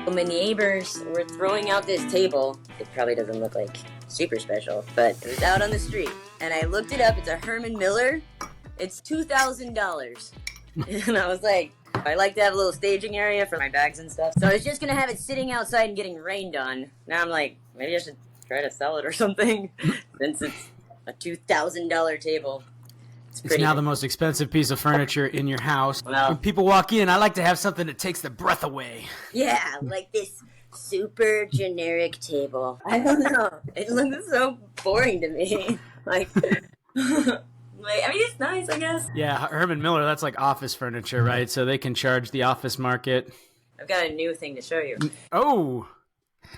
My neighbors were throwing out this table. It probably doesn't look like super special, but it was out on the street. And I looked it up. It's a Herman Miller. It's $2,000. And I was like, I like to have a little staging area for my bags and stuff. So I was just going to have it sitting outside and getting rained on. Now I'm like, maybe I should try to sell it or something, since it's a $2,000 table. It's now the most expensive piece of furniture in your house. Well, when people walk in, I like to have something that takes the breath away. Yeah, like this super generic table. I don't know. It looks so boring to me. Like, I mean, it's nice, I guess. Yeah, Herman Miller, that's like office furniture, right? So they can charge the office market. I've got a new thing to show you. Oh,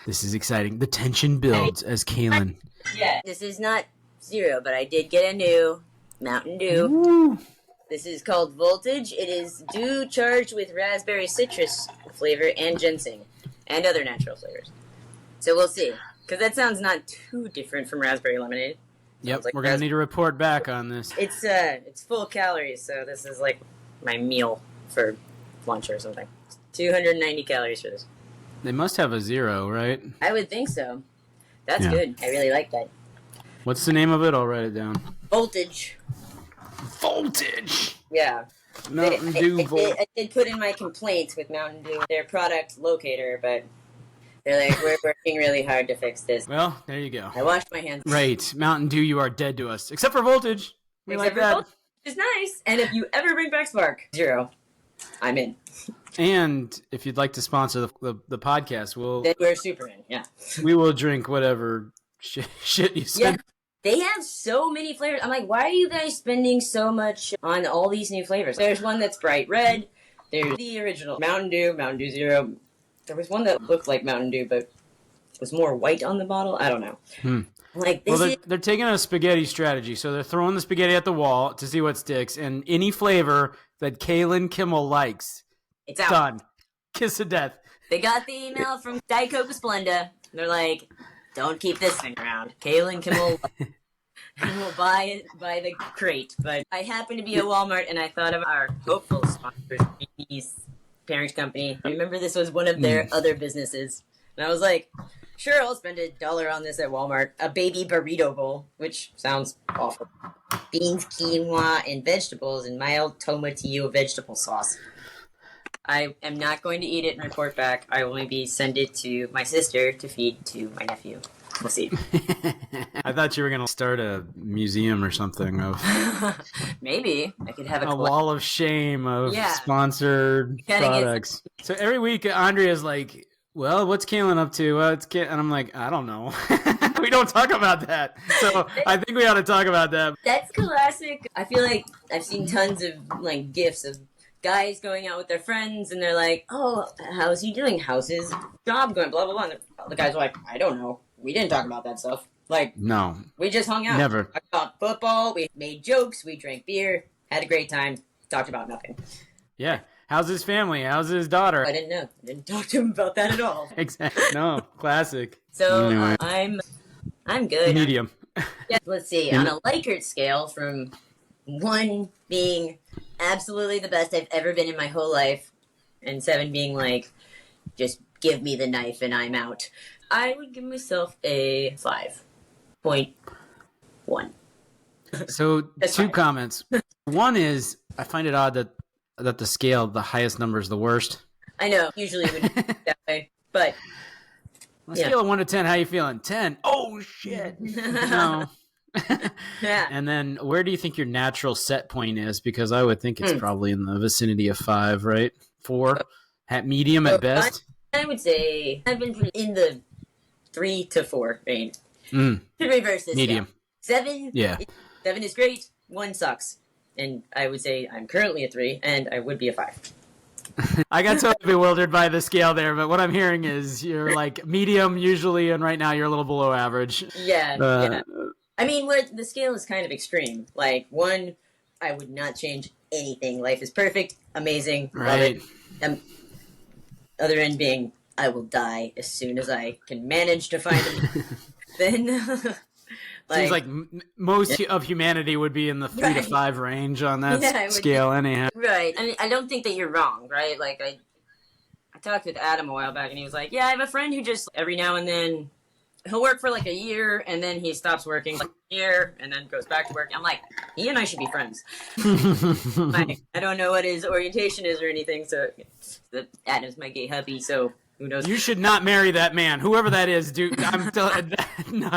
this is exciting. The tension builds as Kaylin. Yeah. This is not zero, but I did get a new Mountain Dew. Ooh. This is called Voltage. It is dew charged with raspberry citrus flavor and ginseng and other natural flavors. So we'll see. Because that sounds not too different from raspberry lemonade. Yep, like we're going to need a report back on this. It's full calories, so this is like my meal for lunch or something. 290 calories for this. They must have a zero, right? I would think so. That's good. I really like that. What's the name of it? I'll write it down. Voltage. Voltage! Yeah. Mountain Dew Voltage. I did put in my complaints with Mountain Dew, their product locator, but they're like, we're working really hard to fix this. Well, there you go. I washed my hands. Right. Mountain Dew, you are dead to us. Except for Voltage. We like that. Voltage is nice. And if you ever bring back Spark, zero, I'm in. And if you'd like to sponsor the podcast, then we're super in, yeah. We will drink whatever shit you send. Yeah. They have so many flavors. I'm like, why are you guys spending so much on all these new flavors? There's one that's bright red. There's the original Mountain Dew Zero. There was one that looked like Mountain Dew, but was more white on the bottle. I don't know. Like this they're taking a spaghetti strategy. So they're throwing the spaghetti at the wall to see what sticks. And any flavor that Kaylin Kimmel likes, it's out. Done. Kiss of death. They got the email from Diet Coke Splenda. They're like, don't keep this thing around. Kaylin Kimmel will buy the crate. But I happened to be at Walmart, and I thought of our hopeful sponsors, BP's parent company. Remember, this was one of their other businesses. And I was like, sure, I'll spend $1 on this at Walmart. A baby burrito bowl, which sounds awful. Beans, quinoa, and vegetables, and mild tomatillo vegetable sauce. I am not going to eat it and report back. I will maybe send it to my sister to feed to my nephew. We'll see. I thought you were going to start a museum or something of... Maybe. I could have a wall of shame of sponsored products. So every week, Andrea's like, well, what's Kaylin up to? And I'm like, I don't know. We don't talk about that. So I think we ought to talk about that. That's classic. I feel like I've seen tons of like GIFs of guys going out with their friends, and they're like, oh, how's he doing? How's his job going? Blah, blah, blah. And the guys are like, I don't know. We didn't talk about that stuff. Like, no. We just hung out. Never. Talked about football. We made jokes. We drank beer. Had a great time. Talked about nothing. Yeah. How's his family? How's his daughter? I didn't know. I didn't talk to him about that at all. Exactly. No. Classic. So, anyway. I'm good. Medium. Yeah, let's see. On a Likert scale, from 1 being absolutely the best I've ever been in my whole life, and 7 being like, just give me the knife and I'm out, I would give myself a 5.1. So, two comments. One is, I find it odd that the scale, the highest number is the worst. I know. Usually it would be that way. But on a scale of 1 to 10, how you feeling? 10. Oh, shit. No. Yeah. And then where do you think your natural set point is? Because I would think it's probably in the vicinity of 5, right? 4? At medium at best? I would say I've been in the 3 to 4 range. To reverse this. Medium. Scale. 7? Yeah. 7 is great. 1 sucks. And I would say I'm currently a 3, and I would be a 5. I got totally bewildered by the scale there, but what I'm hearing is you're like medium usually, and right now you're a little below average. Yeah. I mean, the scale is kind of extreme. Like, 1, I would not change anything. Life is perfect, amazing, right. Love it. Other end being, I will die as soon as I can manage to find him. Then... Seems like most of humanity would be in the 3 to 5 range on that scale anyhow. Right. I mean, I don't think that you're wrong, right? Like, I talked with Adam a while back, and he was like, yeah, I have a friend who just every now and then he'll work for like a year, and then he stops working for a year, and then goes back to work. I'm like, he and I should be friends. I don't know what his orientation is or anything, so Adam's my gay hubby, so who knows? You should not marry that man, whoever that is, dude. No.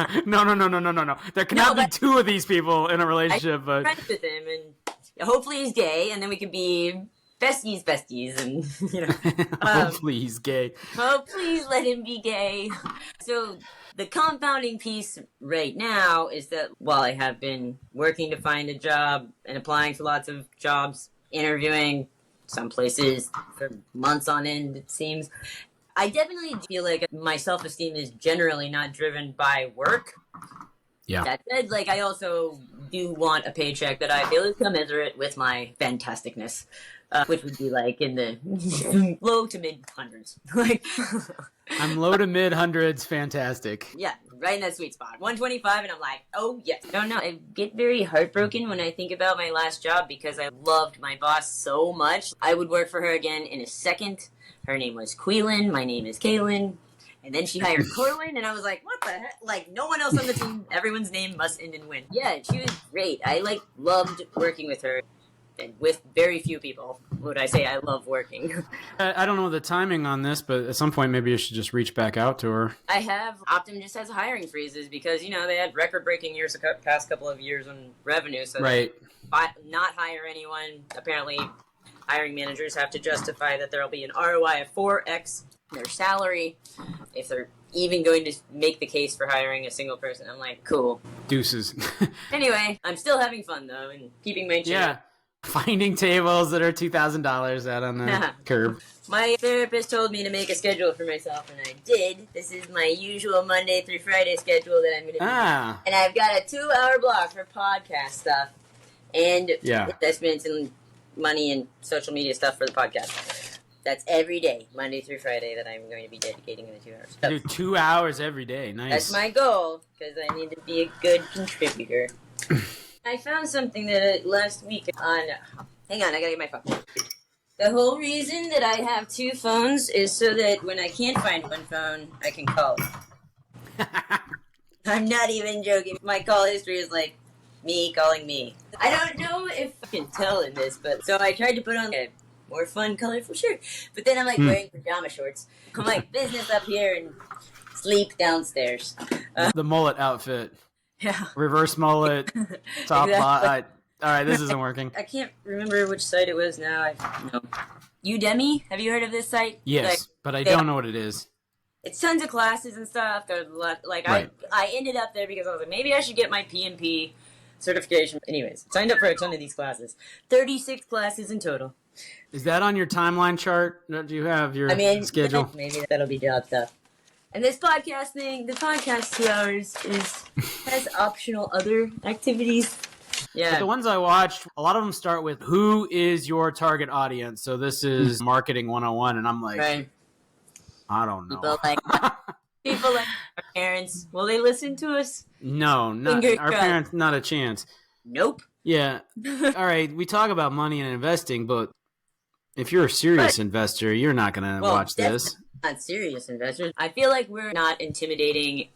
There cannot be two of these people in a relationship. I'm friends with him, and hopefully he's gay, and then we can be besties, and you know. Hopefully he's gay. Oh, please let him be gay. So the compounding piece right now is that while I have been working to find a job and applying for lots of jobs, interviewing some places for months on end, it seems, I definitely feel like my self-esteem is generally not driven by work. Yeah. That said, like, I also do want a paycheck that I feel is commensurate with my fantasticness, which would be like in the low to mid hundreds. Like, I'm low to mid hundreds, fantastic. Yeah, right in that sweet spot. 125, and I'm like, oh yes. I don't know. I get very heartbroken when I think about my last job because I loved my boss so much. I would work for her again in a second. Her name was Queelan. My name is Kaylin. And then she hired Corwin, and I was like, what the heck? Like, no one else on the team, everyone's name must end in win. Yeah, she was great. I, loved working with her. And with very few people would I say I love working. I don't know the timing on this, but at some point maybe you should just reach back out to her. I have. Optum just has hiring freezes because, you know, they had record-breaking years the past couple of years on revenue. So right. Not hire anyone. Apparently, hiring managers have to justify that there will be an ROI of 4x their salary if they're even going to make the case for hiring a single person. I'm like, cool. Deuces. Anyway, I'm still having fun, though, and keeping my chin. Yeah. Finding tables that are $2,000 out on the curb. My therapist told me to make a schedule for myself, and I did. This is my usual Monday through Friday schedule that I'm going to do. And I've got a 2-hour block for podcast stuff and investments and money and social media stuff for the podcast. That's every day, Monday through Friday, that I'm going to be dedicating in the 2 hours. So, do 2 hours every day. Nice. That's my goal, because I need to be a good contributor. I found something that last week on... Hang on, I gotta get my phone. The whole reason that I have 2 phones is so that when I can't find one phone, I can call. I'm not even joking. My call history is like me calling me. I don't know if I can tell in this, but... So I tried to put on a more fun, colorful shirt. But then I'm like wearing pajama shorts. I'm like business up here and sleep downstairs. The mullet outfit. Yeah. Reverse mullet, top exactly. All right, this isn't working. I can't remember which site it was now. Udemy? Have you heard of this site? Yes, but I don't know what it is. It's tons of classes and stuff. There's right. I ended up there because I was like, maybe I should get my PMP certification. Anyways, signed up for a ton of these classes. 36 classes in total. Is that on your timeline chart? Do you have your schedule? Maybe that'll be job stuff. And this podcast thing, the podcast 2 hours has optional other activities. Yeah. But the ones I watched, a lot of them start with who is your target audience. So this is marketing 101, and I'm like, right. I don't know. People like our parents. Will they listen to us? No, not our parents. Not a chance. Nope. Yeah. All right. We talk about money and investing, but if you're a serious investor, you're not going to watch this. Not serious investors. I feel like we're not intimidating.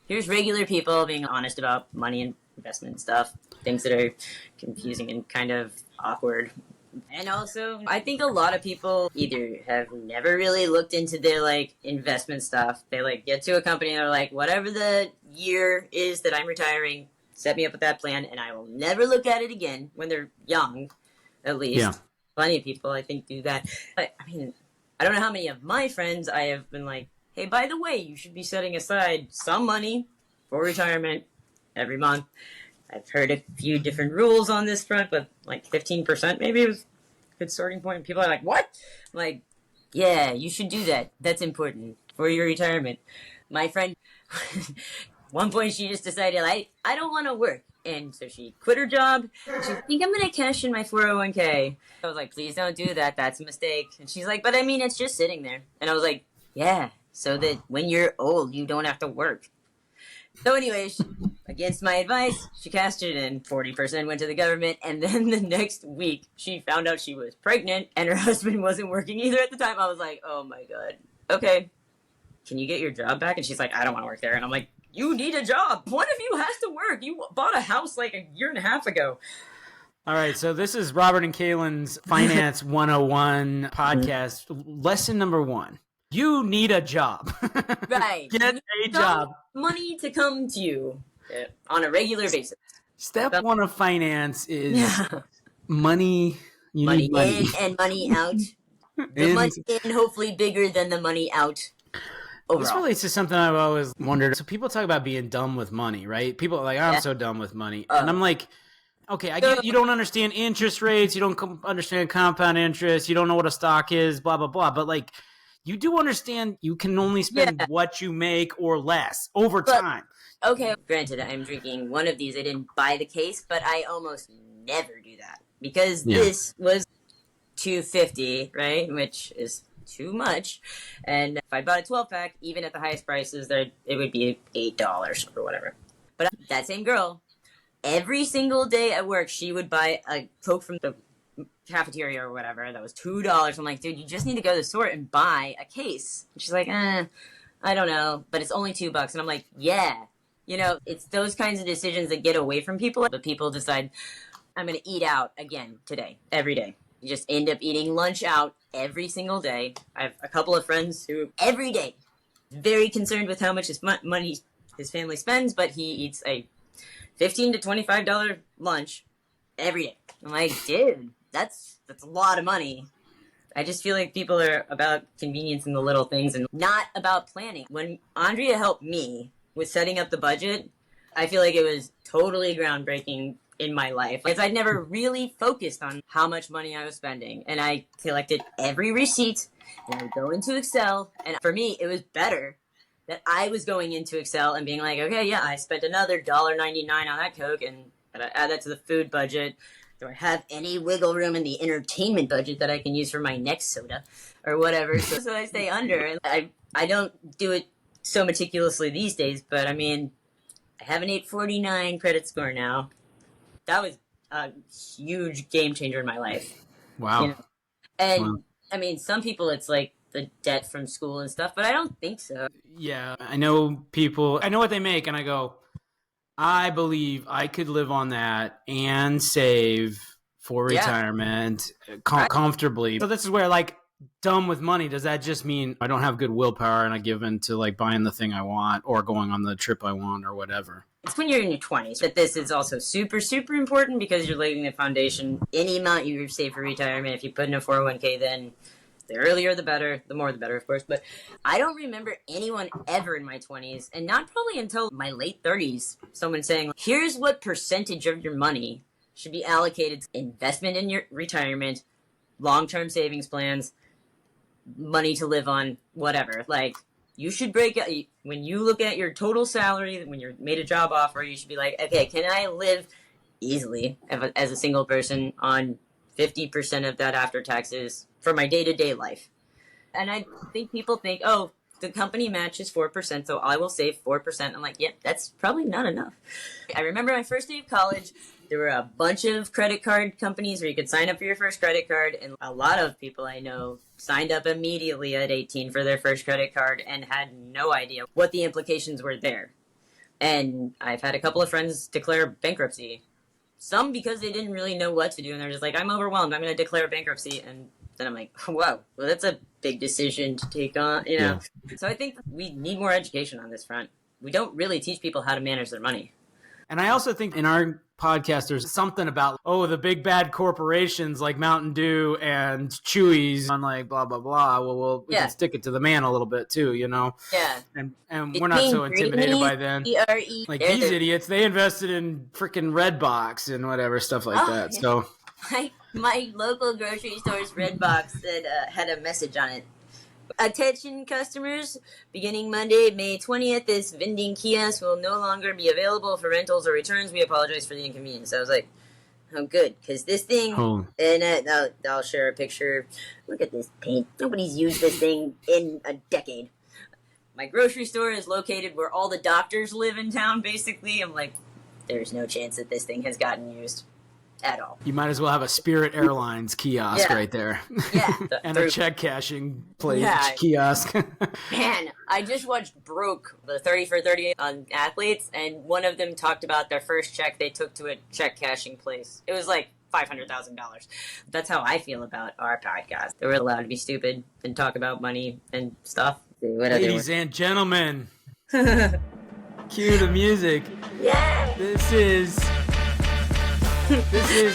Here's regular people being honest about money and investment stuff, things that are confusing and kind of awkward. And also, I think a lot of people either have never really looked into their investment stuff. They get to a company and they're like, whatever the year is that I'm retiring, set me up with that plan, and I will never look at it again. When they're young, at least. Yeah. Plenty of people, I think, do that. But, I mean, I don't know how many of my friends I have been like, hey, by the way, you should be setting aside some money for retirement every month. I've heard a few different rules on this front, but 15% maybe was a good starting point. People are like, what? I'm like, yeah, you should do that. That's important for your retirement. My friend, one point she just decided, I don't want to work. And so she quit her job. She's like, I think I'm going to cash in my 401k. I was like, please don't do that. That's a mistake. And she's like, but I mean, it's just sitting there. And I was like, yeah, so that when you're old, you don't have to work. So anyway, against my advice, she cashed it in. 40% went to the government, and then the next week, she found out she was pregnant, and her husband wasn't working either at the time. I was like, oh my god. Okay, can you get your job back? And she's like, I don't want to work there. And I'm like, you need a job. One of you has to work. You bought a house like a year and a half ago. All right, so this is Robert and Kaylin's Finance 101 podcast. Lesson number 1. You need a job. Right. Get a job. Money to come to you on a regular basis. Step 1 of finance is money. You money need money in and money out. The money in hopefully bigger than the money out. Overall. This relates to something I've always wondered. So people talk about being dumb with money, right? People are like, I'm so dumb with money. And I'm like, okay, I get you don't understand interest rates. You don't understand compound interest. You don't know what a stock is, blah, blah, blah. But like, you do understand you can only spend what you make or less over time. Okay, granted, I'm drinking one of these. I didn't buy the case, but I almost never do that because this was $2.50, right? Which is too much. And if I bought a 12-pack, even at the highest prices, it would be $8 or whatever. But that same girl, every single day at work, she would buy a Coke from the cafeteria or whatever that was $2. I'm like, dude, you just need to go to the store and buy a case. And she's like, I don't know, but it's only $2. And I'm like, yeah. You know, it's those kinds of decisions that get away from people. But people decide, I'm going to eat out again today, every day. You just end up eating lunch out every single day. I have a couple of friends who every day very concerned with how much money his family spends, but he eats a $15 to $25 lunch every day. I'm like, dude, that's a lot of money. I just feel like people are about convenience in the little things and not about planning. When Andrea helped me with setting up the budget, I feel like it was totally groundbreaking in my life. Because I'd never really focused on how much money I was spending. And I collected every receipt and I would go into Excel. And for me, it was better that I was going into Excel and being like, okay, yeah, I spent another $1.99 on that Coke and I add that to the food budget. Do I have any wiggle room in the entertainment budget that I can use for my next soda or whatever? So I stay under. And I don't do it so meticulously these days, but I mean, I have an 849 credit score now. That was a huge game changer in my life. Wow. You know? And I mean, some people it's like the debt from school and stuff, but I don't think so. Yeah, I know people, I know what they make, and I go, I believe I could live on that and save for retirement comfortably. So this is where, like, dumb with money, does that just mean I don't have good willpower and I give in to, like, buying the thing I want or going on the trip I want or whatever? It's when you're in your 20s that this is also super, super important because you're laying the foundation. Any amount you save for retirement, if you put in a 401k, then the earlier the better, the more the better, of course. But I don't remember anyone ever in my 20s, and not probably until my late 30s, someone saying, here's what percentage of your money should be allocated to investment in your retirement, long-term savings plans, money to live on, whatever. Like, you should break out, when you look at your total salary, when you're made a job offer, you should be like, okay, can I live easily as a single person on 50% of that after taxes for my day-to-day life? And I think people think, oh, the company matches 4%, so I will save 4%. I'm like, yeah, that's probably not enough. I remember my first day of college, there were a bunch of credit card companies where you could sign up for your first credit card, and a lot of people I know signed up immediately at 18 for their first credit card and had no idea what the implications were there. And I've had a couple of friends declare bankruptcy. Some because they didn't really know what to do, and they're just like, I'm overwhelmed, I'm going to declare bankruptcy. And then I'm like, whoa, well, that's a big decision to take on, you know? Yeah. So I think we need more education on this front. We don't really teach people how to manage their money. And I also think in our podcast, there's something about, the big bad corporations like Mountain Dew and Chewy's on like blah, blah, blah. Well, we can stick it to the man a little bit too, you know? Yeah. And we're not so intimidated by them. E-R-E. Like these idiots, they invested in freaking Redbox and whatever, stuff like that. Yeah. So my local grocery store's Redbox that had a message on it. Attention customers, beginning Monday, May 20th, this vending kiosk will no longer be available for rentals or returns. We apologize for the inconvenience. I was like, oh, good, because this thing, and I'll share a picture. Look at this paint. Nobody's used this thing in a decade. my grocery store is located where all the doctors live in town, basically. I'm like, there's no chance that this thing has gotten used at all. You might as well have a Spirit Airlines kiosk right there. Yeah. And a check cashing kiosk. Man, I just watched Broke, the 30 for 30 on athletes, and one of them talked about their first check they took to a check cashing place. It was like $500,000. That's how I feel about our podcast. We're allowed to be stupid and talk about money and stuff. Ladies and gentlemen, cue the music. Yeah. This is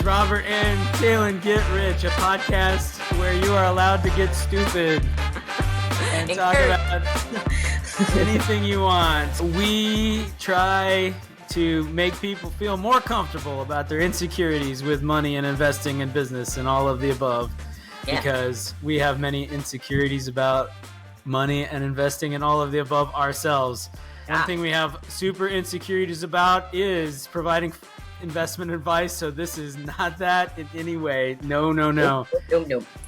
Robert and Kaylin Get Rich, a podcast where you are allowed to get stupid and talk about anything you want. We try to make people feel more comfortable about their insecurities with money and investing in business and all of the above, because we have many insecurities about money and investing in all of the above ourselves. One thing we have super insecurities about is providing investment advice, so this is not that in any way. No. Nope.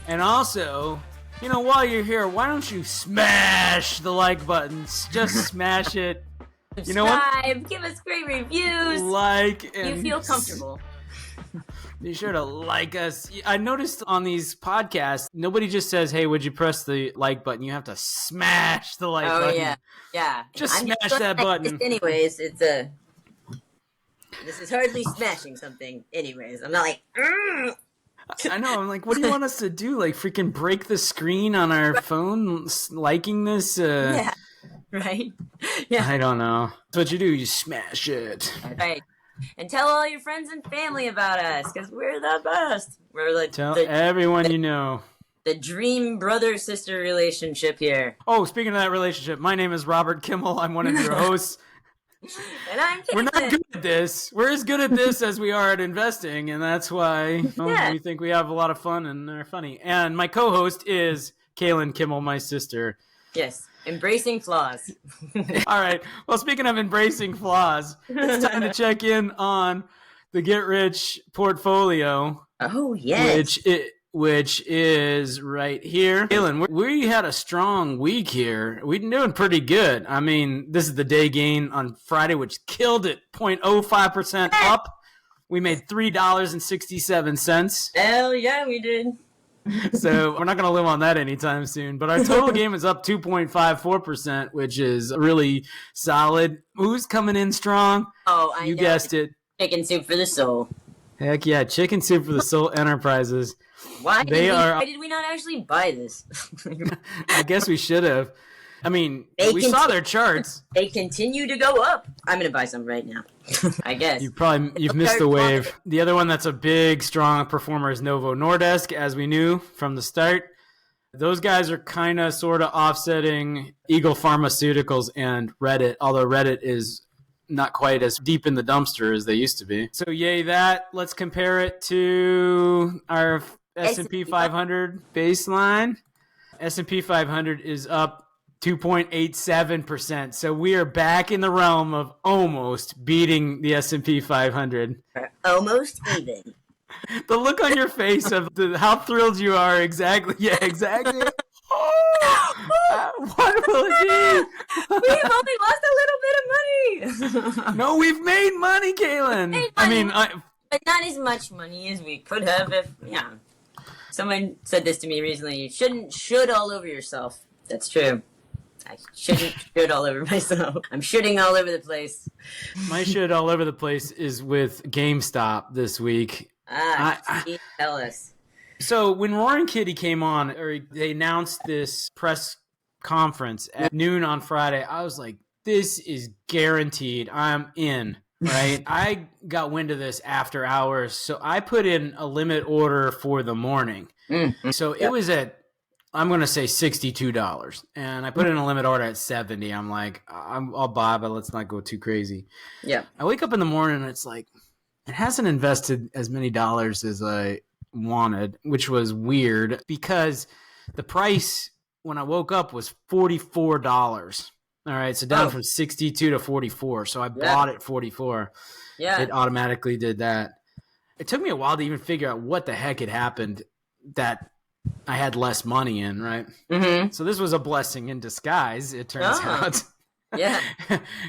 And also, while you're here, why don't you smash the like buttons? Just smash it. Subscribe, give us great reviews. Like, and you feel comfortable. Be sure to like us. I noticed on these podcasts, nobody just says, hey, would you press the like button? You have to smash the like button. Oh, yeah. Just smash that button. Anyways, this is hardly smashing something. Anyways, I'm not like, I know. I'm like, what do you want us to do? Like, freaking break the screen on our phone liking this? Yeah. Right? Yeah. I don't know. That's what you do. You smash it. Right. And tell all your friends and family about us, because we're the best. We're like tell everyone you know. The dream brother-sister relationship here. Oh, speaking of that relationship, my name is Robert Kimmel. I'm one of your hosts. And I'm Kaylin. We're not good at this. We're as good at this as we are at investing, and that's why we think we have a lot of fun and are funny. And my co-host is Kaylin Kimmel, my sister. Yes, embracing flaws. All right. Well, speaking of embracing flaws, it's time to check in on the Get Rich portfolio. Oh, yes. Which is right here. Kaylin, we had a strong week here. We've been doing pretty good. I mean, this is the day gain on Friday, which killed it, 0.05% up. We made $3.67. Hell yeah, we did. So we're not going to live on that anytime soon. But our total game is up 2.54%, which is really solid. Who's coming in strong? Oh, I know. You guessed it. Chicken Soup for the Soul. Heck yeah, Chicken Soup for the Soul Enterprises. Why did we not actually buy this? I guess we should have. I mean, we saw their charts. They continue to go up. I'm going to buy some right now. I guess. You've missed the wave. The other one that's a big, strong performer is Novo Nordisk, as we knew from the start. Those guys are kind of sort of offsetting Eagle Pharmaceuticals and Reddit, although Reddit is not quite as deep in the dumpster as they used to be. So yay that. Let's compare it to our S&P 500 baseline. S&P 500 is up 2.87%. So we are back in the realm of almost beating the S&P 500. Almost even. The look on your face of how thrilled you are. Exactly. Yeah, exactly. What will it be? We've only lost a little bit of money. No, we've made money, Kaylin. But not as much money as we could have if, Someone said this to me recently. You shouldn't should all over yourself. That's true. I shouldn't should all over myself. I'm shooting all over the place. My shit all over the place is with GameStop this week. Tell us. So when Roaring Kitty came on, or they announced this press conference at noon on Friday, I was like, this is guaranteed. I'm in, right? I got wind of this after hours, so I put in a limit order for the morning. Mm-hmm. So it was at, I'm going to say $62, and I put in a limit order at 70. I'm like, I'll buy, but let's not go too crazy. Yeah. I wake up in the morning, and it's like, it hasn't invested as many dollars as I wanted, which was weird because the price when I woke up was $44. All right, so down from 62 to 44. So I bought it 44. Yeah. It automatically did that. It took me a while to even figure out what the heck had happened that I had less money in, right? Mm-hmm. So this was a blessing in disguise, it turns out. Yeah.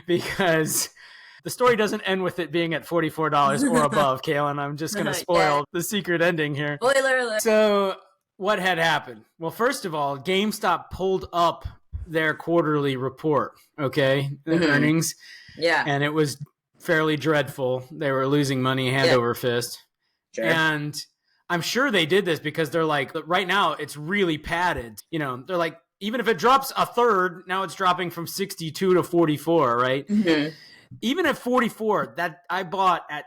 Because the story doesn't end with it being at $44 or above, Kaylin. I'm just going to spoil the secret ending here. Spoiler alert. So what had happened? Well, first of all, GameStop pulled up their quarterly report, okay? The earnings. Yeah. And it was fairly dreadful. They were losing money hand over fist. Sure. And I'm sure they did this because they're like, right now it's really padded. You know, they're like, even if it drops a third, now it's dropping from 62 to 44, right? Mm-hmm. Even at 44, that I bought at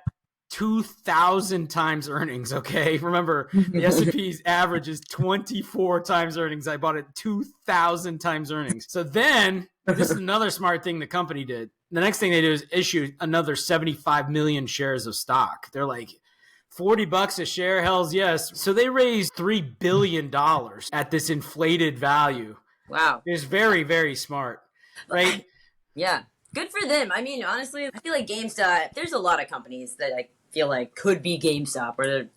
2,000 times earnings, okay? Remember, the S&P's average is 24 times earnings. I bought it 2,000 times earnings. So then, this is another smart thing the company did. The next thing they do is issue another 75 million shares of stock. They're like, $40 a share, hells yes. So they raised $3 billion at this inflated value. Wow. It's very, very smart, right? Yeah. Good for them. I mean, honestly, I feel like GameStop, there's a lot of companies that I feel like could be GameStop, where I'm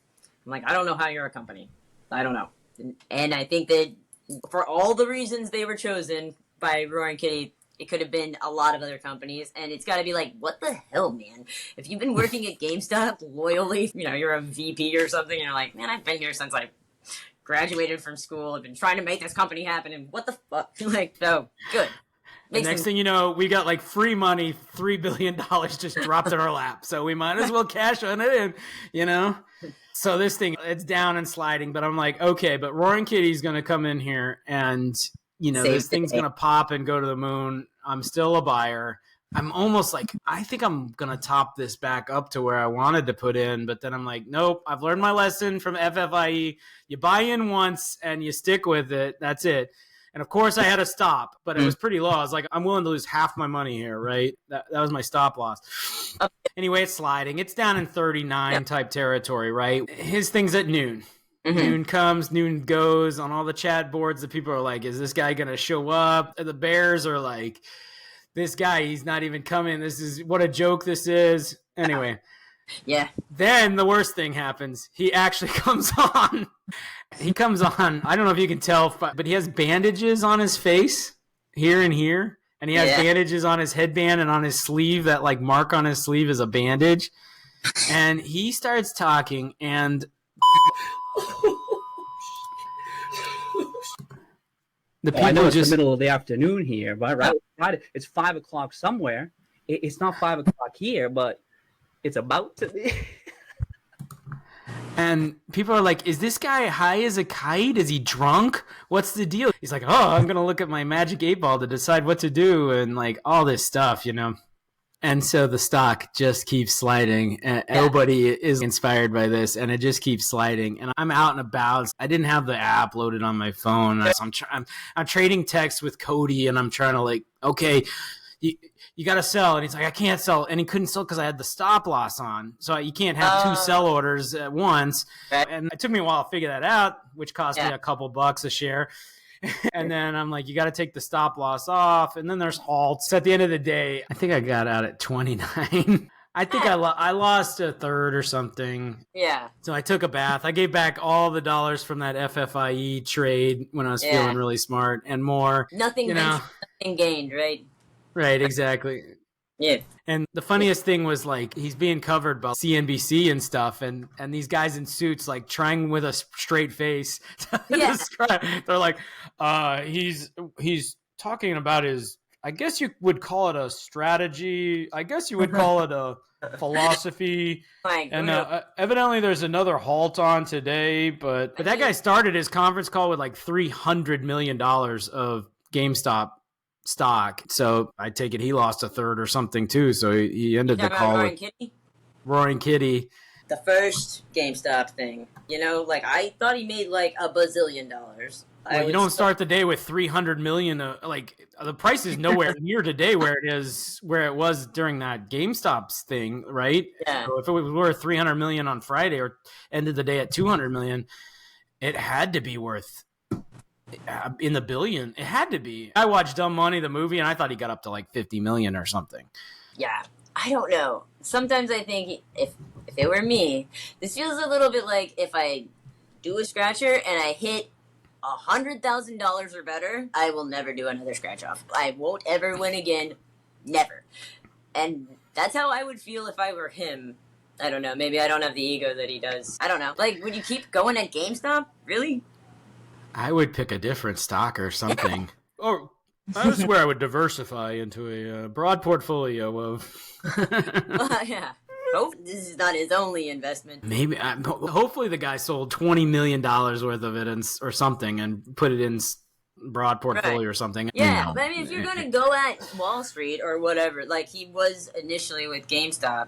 like, I don't know how you're a company. I don't know. And I think that for all the reasons they were chosen by Roaring Kitty, it could have been a lot of other companies, and it's got to be like, what the hell, man? If you've been working at GameStop loyally, you know, you're a VP or something, and you're like, man, I've been here since I graduated from school. I've been trying to make this company happen, and what the fuck? Like, so, good. Next thing you know, we got like free money, $3 billion just dropped in our lap. So we might as well cash on it in, you know? So this thing, it's down and sliding, but I'm like, okay, but Roaring Kitty's going to come in here and, you know, this thing's going to pop and go to the moon. I'm still a buyer. I'm almost like, I think I'm going to top this back up to where I wanted to put in. But then I'm like, nope, I've learned my lesson from FFIE. You buy in once and you stick with it. That's it. And of course I had to stop, but it was pretty low. I was like, I'm willing to lose half my money here, right? That was my stop loss. Anyway, it's sliding. It's down in 39 type territory, right? His thing's at noon. Mm-hmm. Noon comes, noon goes. On all the chat boards, the people are like, is this guy going to show up? And the bears are like, this guy, he's not even coming. This is what a joke this is. Anyway. Yeah. Then the worst thing happens. He actually comes on. He comes on. I don't know if you can tell, but he has bandages on his face here and here. And he has bandages on his headband and on his sleeve. That like mark on his sleeve is a bandage. And he starts talking and I know it's the middle of the afternoon here, but right, it's 5 o'clock somewhere. It's not 5 o'clock here, but it's about to be. And people are like, is this guy high as a kite? Is he drunk? What's the deal? He's like, oh, I'm going to look at my magic 8-ball to decide what to do and like all this stuff, you know? And so the stock just keeps sliding. And nobody is inspired by this, and it just keeps sliding. And I'm out and about. I didn't have the app loaded on my phone. So I'm trading text with Cody, and I'm trying to like, okay, you got to sell. And he's like, I can't sell. And he couldn't sell because I had the stop loss on. So you can't have two sell orders at once. And it took me a while to figure that out, which cost me a couple bucks a share. And then I'm like, you got to take the stop loss off. And then there's halts. At the end of the day, I think I got out at 29. I think I lost a third or something. Yeah. So I took a bath. I gave back all the dollars from that FFIE trade when I was feeling really smart and more. Nothing ventured, nothing gained, right? Right, exactly. Yeah. And the funniest thing was like he's being covered by CNBC and stuff, and these guys in suits like trying with a straight face to describe. They're like, he's talking about his. I guess you would call it a strategy. I guess you would call it a philosophy. And evidently there's another halt on today, but that guy started his conference call with like $300 million of GameStop stock. So I take it he lost a third or something too. So he ended the call with Roaring Kitty. The first GameStop thing. You know, like I thought he made like $1 bazillion. Well, you don't start the day with 300 million. Like the price is nowhere near today where it was during that GameStop's thing, right? Yeah. So if it was worth 300 million on Friday or ended the day at 200 million, it had to be worth in the billion. It had to be. I watched Dumb Money, the movie, and I thought he got up to like 50 million or something. Yeah, I don't know. Sometimes I think if it were me, this feels a little bit like if I do a scratcher and I hit $100,000 or better, I will never do another scratch off. I won't ever win again. Never. And that's how I would feel if I were him. I don't know. Maybe I don't have the ego that he does. I don't know. Like, would you keep going at GameStop? Really? I would pick a different stock or something. Or I swear I would diversify into a broad portfolio of. Yeah. Hope this is not his only investment. Maybe. Hopefully, the guy sold $20 million worth of it or something, and put it in broad portfolio or something. Yeah, but I mean, if you're gonna go at Wall Street or whatever, like he was initially with GameStop,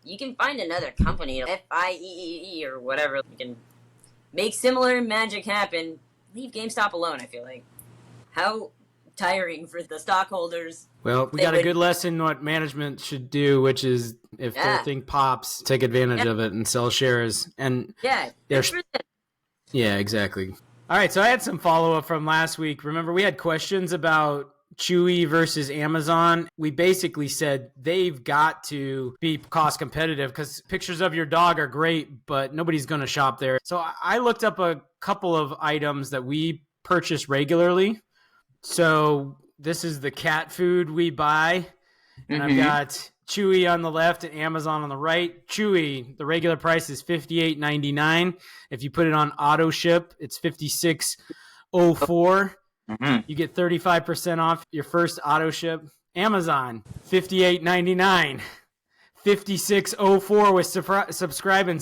you can find another company, FIEEE or whatever. You can make similar magic happen. Leave GameStop alone. I feel like how tiring for the stockholders. Well, we got a good lesson what management should do, which is if their thing pops, take advantage of it and sell shares. And yeah, exactly. All right, so I had some follow-up from last week. Remember, we had questions about Chewy versus Amazon. We basically said they've got to be cost competitive because pictures of your dog are great, but nobody's going to shop there. So I looked up a couple of items that we purchase regularly. So this is the cat food we buy, and I've got Chewy on the left and Amazon on the right. Chewy, the regular price is $58.99. If you put it on auto ship, it's $56.04. You get 35% off your first auto ship. Amazon, $58.99. $56.04 with subscribe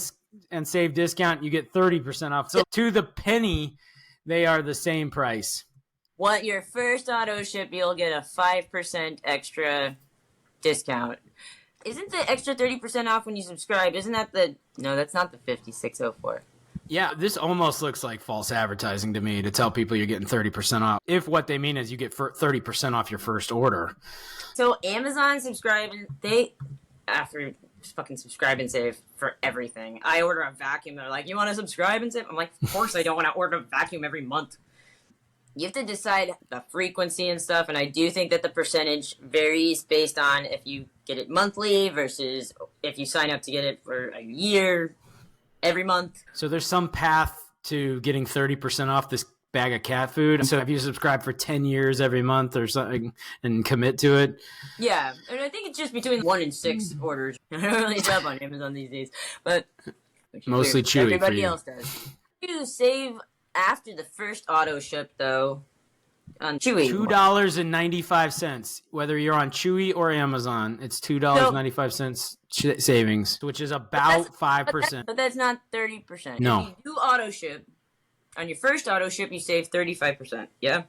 and save discount. You get 30% off. So to the penny, they are the same price. What your first auto ship, you'll get a 5% extra discount. Isn't the extra 30% off when you subscribe? Isn't that no, that's not the $56.04. Yeah, this almost looks like false advertising to me to tell people you're getting 30% off. If what they mean is you get 30% off your first order. So Amazon after fucking subscribe and save for everything. I order a vacuum. They're like, you want to subscribe and save? I'm like, of course I don't want to order a vacuum every month. You have to decide the frequency and stuff, and I do think that the percentage varies based on if you get it monthly versus if you sign up to get it for a year, every month. So there's some path to getting 30% off this bag of cat food. So if you subscribe for 10 years every month or something and commit to it. Yeah, and I think it's just between 1 and 6 orders. I don't really shop on Amazon these days, but mostly Chewy. Everybody else does. You save after the first auto ship, though, on Chewy. $2.95. Whether you're on Chewy or Amazon, it's $2.95 savings, which is about 5%. But that's not 30%. No. If you do auto ship, on your first auto ship, you save 35%. Yeah?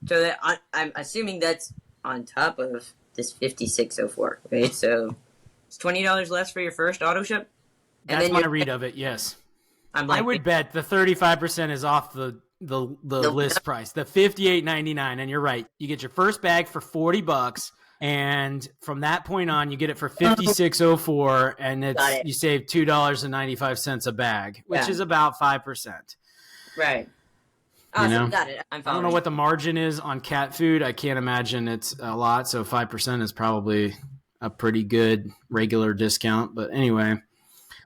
So that I'm assuming that's on top of this $56.04. Okay? So it's $20 less for your first auto ship? That's my read of it, yes. I would bet the 35% is off the list price, the $58.99, and you're right. You get your first bag for $40, and from that point on, you get it for $56.04, and you save $2.95 a bag, which is about 5%. Right. You know? Got it. I don't know what the margin is on cat food. I can't imagine it's a lot, so 5% is probably a pretty good regular discount. But anyway.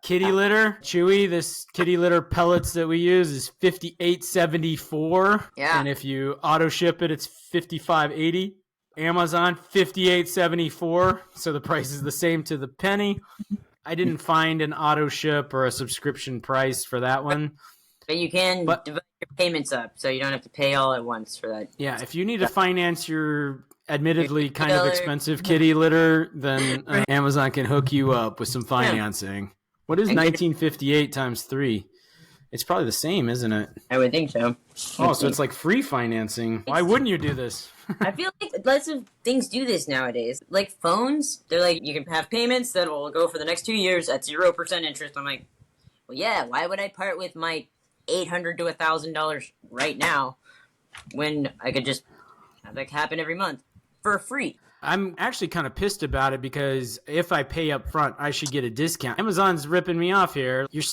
Kitty litter, Chewy, this kitty litter pellets that we use is $58.74. Yeah. And if you auto ship it, it's $55.80. Amazon, $58.74. So the price is the same to the penny. I didn't find an auto ship or a subscription price for that one. But you can divide your payments up, so you don't have to pay all at once for that. Yeah, if you need to finance your admittedly kind of expensive kitty litter, then Amazon can hook you up with some financing. Yeah. What is 1958 times 3? It's probably the same, isn't it? I would think so. Oh, so it's like free financing. Why wouldn't you do this? I feel like lots of things do this nowadays. Like phones, they're like, you can have payments that will go for the next 2 years at 0% interest. I'm like, well, yeah, why would I part with my $800 to $1,000 right now when I could just have that happen every month for free? I'm actually kind of pissed about it because if I pay up front, I should get a discount. Amazon's ripping me off here. You're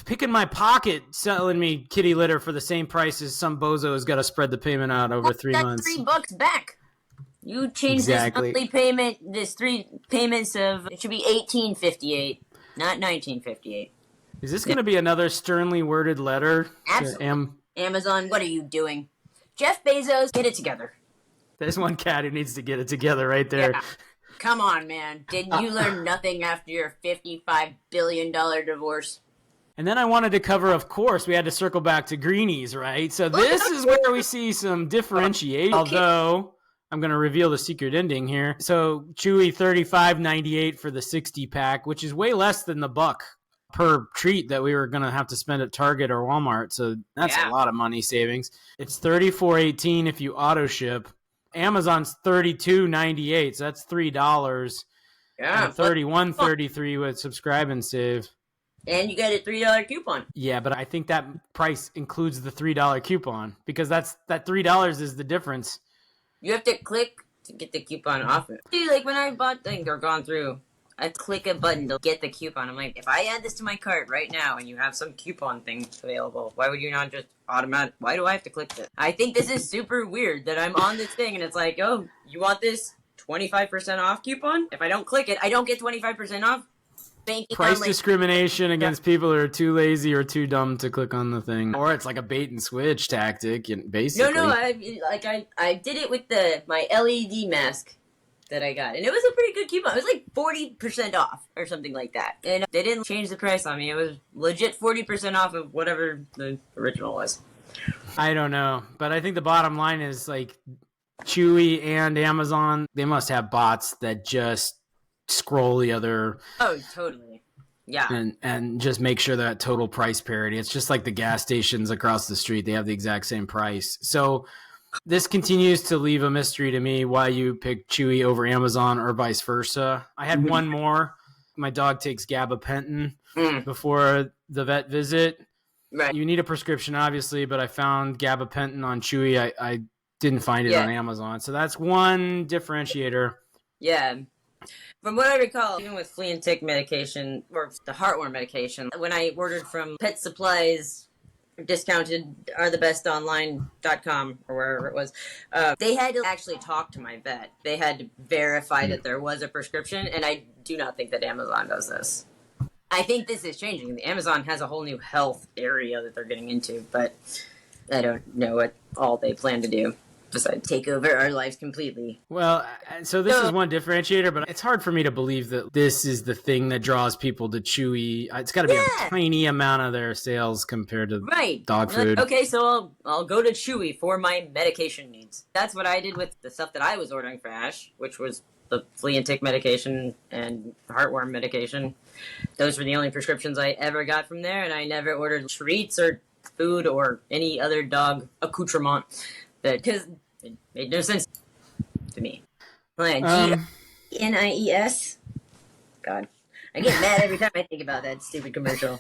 picking my pocket selling me kitty litter for the same price as some bozo has got to spread the payment out over 3 months. $3 back. You changed this monthly payment, this 3 payments of, it should be $18.58, not $19.58. Is this going to be another sternly worded letter? Absolutely. Amazon, what are you doing? Jeff Bezos, get it together. There's one cat who needs to get it together right there. Yeah. Come on, man. Did you learn nothing after your $55 billion divorce? And then I wanted to cover, of course, we had to circle back to Greenies, right? So this is where we see some differentiation. Although, I'm going to reveal the secret ending here. So Chewy $35.98 for the 60-pack, which is way less than the $1 per treat that we were going to have to spend at Target or Walmart. So that's a lot of money savings. It's $34.18 if you auto ship. Amazon's $32.98, so that's $3. Yeah, and $31.33 with subscribe and save. And you get a $3 coupon. Yeah, but I think that price includes the $3 coupon because that $3 is the difference. You have to click to get the coupon off it. See, like when I bought things or gone through, I click a button to get the coupon. I'm like, if I add this to my cart right now and you have some coupon thing available, why would you not just why do I have to click this? I think this is super weird that I'm on this thing and it's like, oh, you want this 25% off coupon? If I don't click it, I don't get 25% off. Price discrimination against people who are too lazy or too dumb to click on the thing, or it's like a bait and switch tactic. Basically, no, I did it with my LED mask that I got, and it was a pretty good coupon. It was like 40% off or something like that, and they didn't change the price on me. It was legit 40% off of whatever the original was. I don't know, but I think the bottom line is like Chewy and Amazon. They must have bots that just scroll the other. Oh, totally. Yeah. And just make sure that total price parity. It's just like the gas stations across the street. They have the exact same price. So this continues to leave a mystery to me why you pick Chewy over Amazon or vice versa. I had one more. My dog takes gabapentin before the vet visit. Right. You need a prescription, obviously, but I found gabapentin on Chewy. I didn't find it on Amazon. So that's one differentiator. Yeah. From what I recall, even with flea and tick medication, or the heartworm medication, when I ordered from Pet Supplies, discounted arethebestonline.com, or wherever it was, they had to actually talk to my vet. They had to verify that there was a prescription, and I do not think that Amazon does this. I think this is changing. Amazon has a whole new health area that they're getting into, but I don't know what all they plan to do. Besides take over our lives completely. Well, so this is one differentiator, but it's hard for me to believe that this is the thing that draws people to Chewy. It's got to be a tiny amount of their sales compared to dog food. Okay, so I'll go to Chewy for my medication needs. That's what I did with the stuff that I was ordering for Ash, which was the flea and tick medication and heartworm medication. Those were the only prescriptions I ever got from there, and I never ordered treats or food or any other dog accoutrement. Because it made no sense to me. G-N-I-E-S? God. I get mad every time I think about that stupid commercial.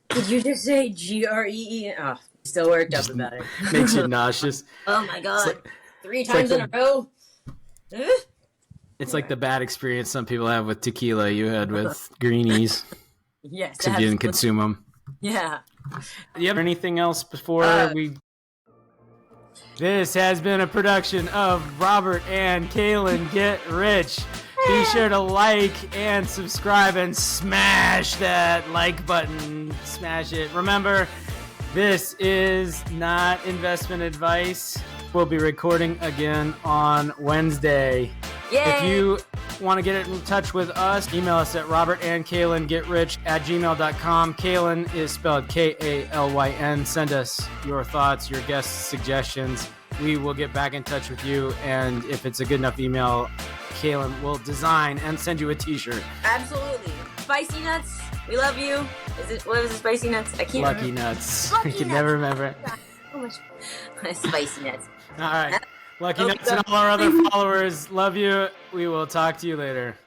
Did you just say G-R-E-E? Oh, still worked up about it. Makes you nauseous. Oh my god. 3 times in a row? It's like the bad experience some people have with tequila you had with Greenies. Yes. Because you didn't consume them. Yeah. Do you have anything else before we... This has been a production of Robert and Kaylin Get Rich. Be sure to like and subscribe and smash that like button. Smash it. Remember, this is not investment advice. We'll be recording again on Wednesday. Yay! If you want to get in touch with us, email us at robertandkaylingetrich@gmail.com. Kaylin is spelled K-A-L-Y-N. Send us your thoughts, your guest suggestions. We will get back in touch with you, and if it's a good enough email, Kaylin will design and send you a t-shirt. Absolutely. Spicy Nuts, we love you. What was it, Spicy Nuts? I can't Lucky remember. Nuts. I can never remember. So much. Spicy Nuts. All right. Lucky Nuts and all our other followers. Love you. We will talk to you later.